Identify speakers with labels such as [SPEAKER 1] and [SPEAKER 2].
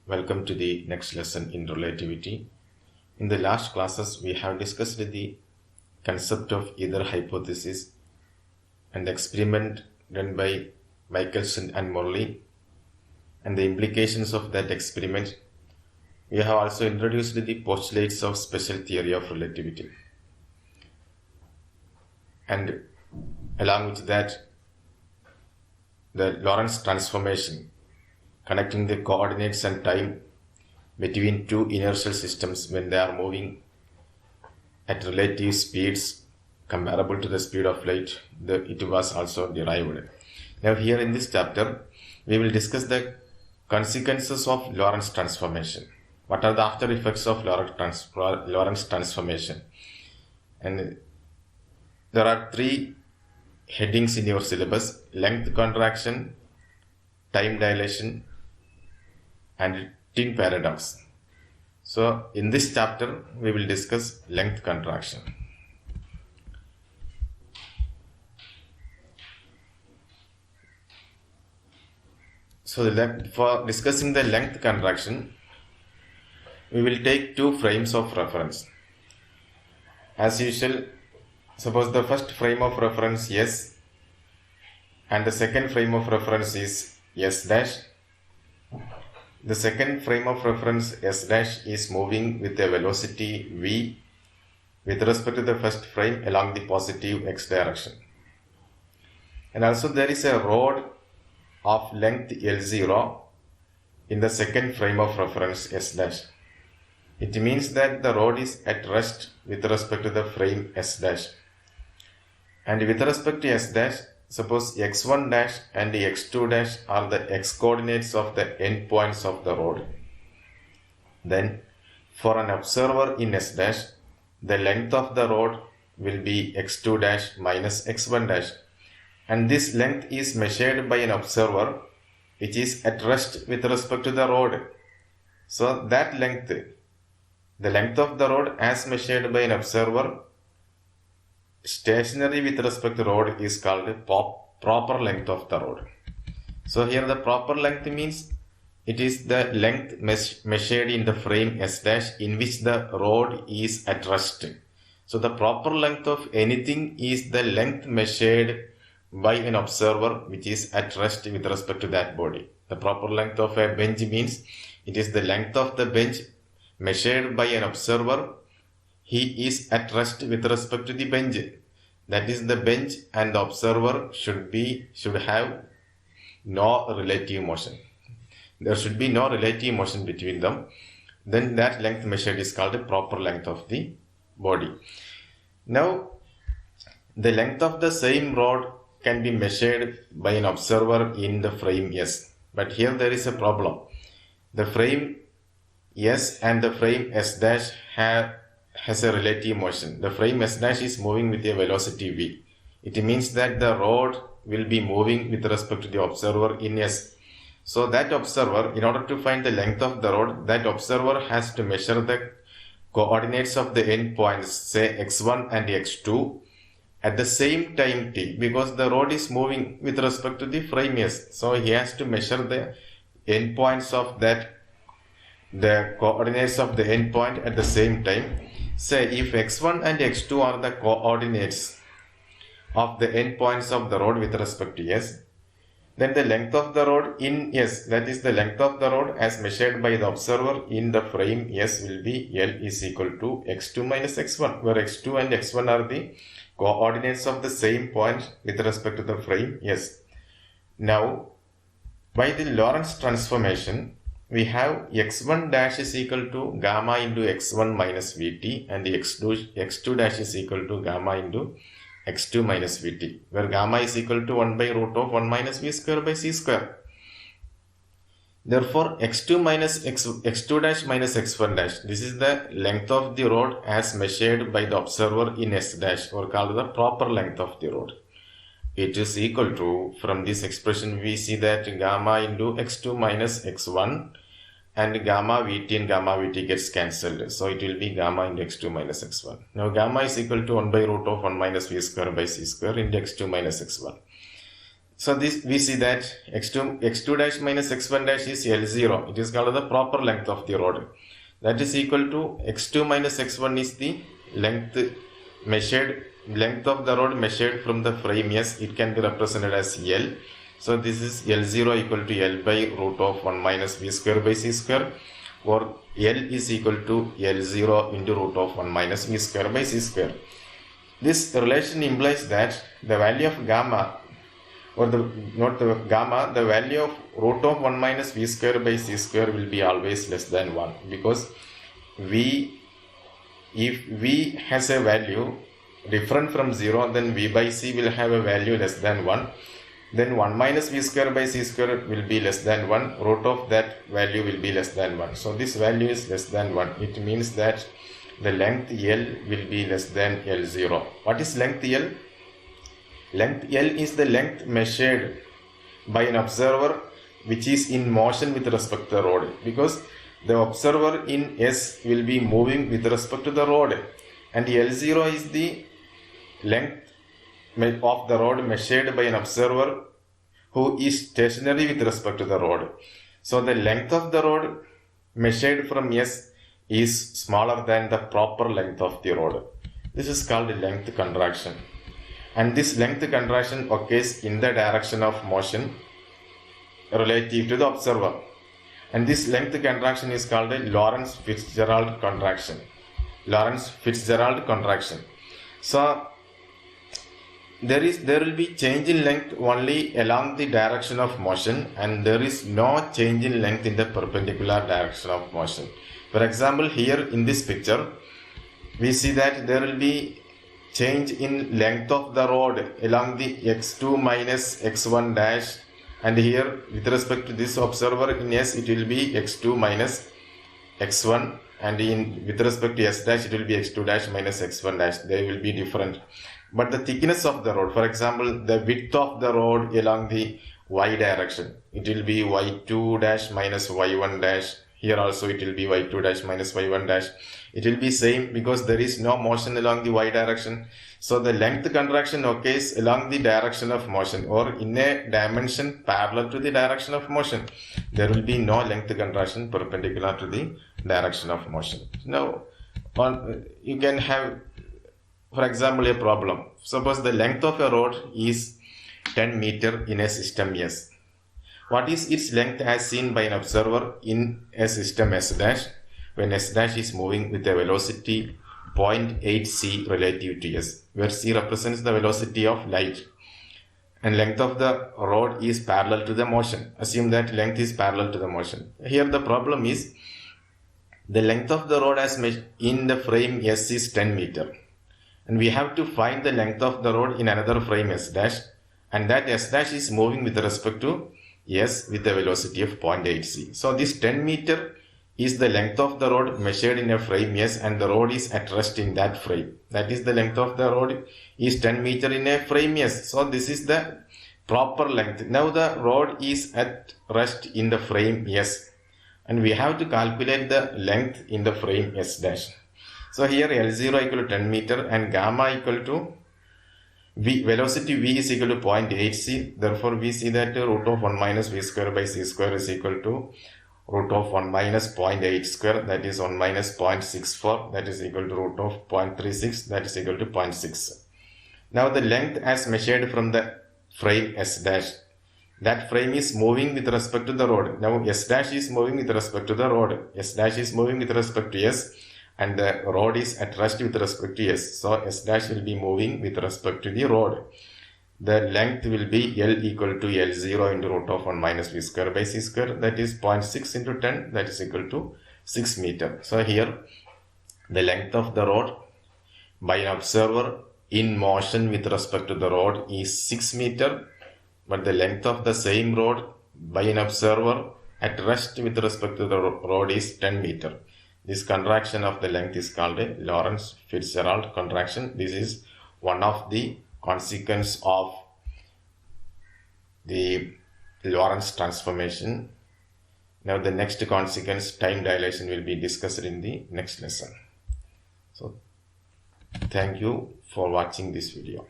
[SPEAKER 1] Welcome to the next lesson in relativity. In the last classes, we have discussed the concept of either hypothesis and the experiment done by Michelson and Morley and the implications of that experiment. We have also introduced the postulates of special theory of relativity. And along with that, the Lorentz transformation connecting the coordinates and time between two inertial systems when they are moving at relative speeds comparable to the speed of light, it was also derived. Now here in this chapter, we will discuss the consequences of Lorentz transformation. What are the after effects of Lorentz transformation? And there are three headings in your syllabus: length contraction, time dilation, and tin paradox. So in this chapter we will discuss length contraction. So for discussing the length contraction, we will take two frames of reference. As usual, suppose the first frame of reference S and the second frame of reference is S dash. The second frame of reference S dash is moving with a velocity v with respect to the first frame along the positive x direction. And also there is a rod of length L0 in the second frame of reference S dash. It means that the rod is at rest with respect to the frame S dash. And with respect to S dash, suppose x1 dash and x2 dash are the x coordinates of the endpoints of the rod. Then for an observer in S dash, the length of the rod will be x2 dash minus x1 dash, and this length is measured by an observer which is at rest with respect to the rod. So that length, the length of the rod as measured by an observer stationary with respect to rod, is called proper length of the rod. So here the proper length means it is the length measured in the frame S dash in which the rod is at rest. So the proper length of anything is the length measured by an observer which is at rest with respect to that body. The proper length of a bench means it is the length of the bench measured by an observer. He is at rest with respect to the bench. That is, the bench and the observer should have no relative motion. There should be no relative motion between them. Then that length measured is called the proper length of the body. Now, the length of the same rod can be measured by an observer in the frame S. But here there is a problem. The frame S and the frame S dash has a relative motion. The frame S dash is moving with a velocity v. It means that the rod will be moving with respect to the observer in S. So that observer, in order to find the length of the rod, that observer has to measure the coordinates of the endpoints, say x1 and x2, at the same time t, because the rod is moving with respect to the frame S. So he has to measure the endpoints of that, the coordinates of the endpoint at the same time. Say if x1 and x2 are the coordinates of the endpoints of the rod with respect to S, then the length of the rod in S, that is the length of the rod as measured by the observer in the frame S, will be L is equal to x2 minus x1, where x2 and x1 are the coordinates of the same point with respect to the frame S. Now, by the Lorentz transformation, we have x1 dash is equal to gamma into x1 minus vt, and the x2 dash is equal to gamma into x2 minus vt, where gamma is equal to 1 by root of 1 minus v square by c square. Therefore, x2 dash minus x1 dash, this is the length of the rod as measured by the observer in S dash, or called the proper length of the rod. It is equal to, from this expression we see that gamma into x2 minus x1 and gamma vt and gamma vt gets cancelled. So it will be gamma into x2 minus x1. Now gamma is equal to 1 by root of 1 minus v square by c square into x2 minus x1. So this we see that x2 dash minus x1 dash is L0. It is called the proper length of the rod. That is equal to x2 minus x1 is the length of the rod measured from the frame S. It can be represented as L. So this is L0 equal to L by root of 1 minus V square by C square, or L is equal to L0 into root of 1 minus V square by C square. This relation implies that the value of gamma, or the value of root of 1 minus V square by C square will be always less than 1, because if V has a value different from 0, then V by C will have a value less than 1. Then 1 minus V square by C square will be less than 1. Root of that value will be less than 1. So this value is less than 1. It means that the length L will be less than L0. What is length L? Length L is the length measured by an observer which is in motion with respect to the rod, because the observer in S will be moving with respect to the rod, and L0 is the length of the rod measured by an observer who is stationary with respect to the rod. So the length of the rod measured from S is smaller than the proper length of the rod. This is called length contraction, and this length contraction occurs in the direction of motion relative to the observer, and this length contraction is called a Lorentz contraction. So there will be change in length only along the direction of motion, and there is no change in length in the perpendicular direction of motion. For example, here in this picture, we see that there will be change in length of the rod along the x2 minus x1 dash, and here with respect to this observer in S it will be x2 minus x1, and with respect to S dash it will be x2 dash minus x1 dash. They will be different. But the thickness of the rod, for example, the width of the rod along the y direction, it will be y2 dash minus y1 dash. Here also it will be y2 dash minus y1 dash. It will be same because there is no motion along the y direction. So the length contraction occurs along the direction of motion, or in a dimension parallel to the direction of motion. There will be no length contraction perpendicular to the direction of motion. Now, you can have, for example, a problem. Suppose the length of a rod is 10 meter in a system S. What is its length as seen by an observer in a system S dash, when S dash is moving with a velocity 0.8 c relative to S, where c represents the velocity of light, and length of the rod is parallel to the motion. Assume that length is parallel to the motion. Here the problem is the length of the rod as in the frame S is 10 meter. And we have to find the length of the rod in another frame S dash, and that S dash is moving with respect to S with a velocity of 0.8 c. So this 10 meter is the length of the rod measured in a frame S, and the rod is at rest in that frame. That is, the length of the rod is 10 meter in a frame S. So this is the proper length. Now the rod is at rest in the frame S, and we have to calculate the length in the frame S dash. So here L0 equal to 10 meter and gamma equal to V, velocity V is equal to 0.8 c. Therefore we see that root of 1 minus V square by C square is equal to root of 1 minus 0.8 square, that is 1 minus 0.64, that is equal to root of 0.36, that is equal to 0.6. Now the length as measured from the frame S dash, that frame is moving with respect to the rod. Now S dash is moving with respect to the rod. S dash is moving with respect to S, and the rod is at rest with respect to S. So S dash will be moving with respect to the rod. The length will be L equal to L0 into root of 1 minus V square by C square, that is 0.6 into 10, that is equal to 6 meter. So here the length of the rod by an observer in motion with respect to the rod is 6 meter, but the length of the same rod by an observer at rest with respect to the rod is 10 meter. This contraction of the length is called a Lorentz contraction. This is one of the consequence of the Lorentz transformation. Now the next consequence, time dilation, will be discussed in the next lesson. So thank you for watching this video.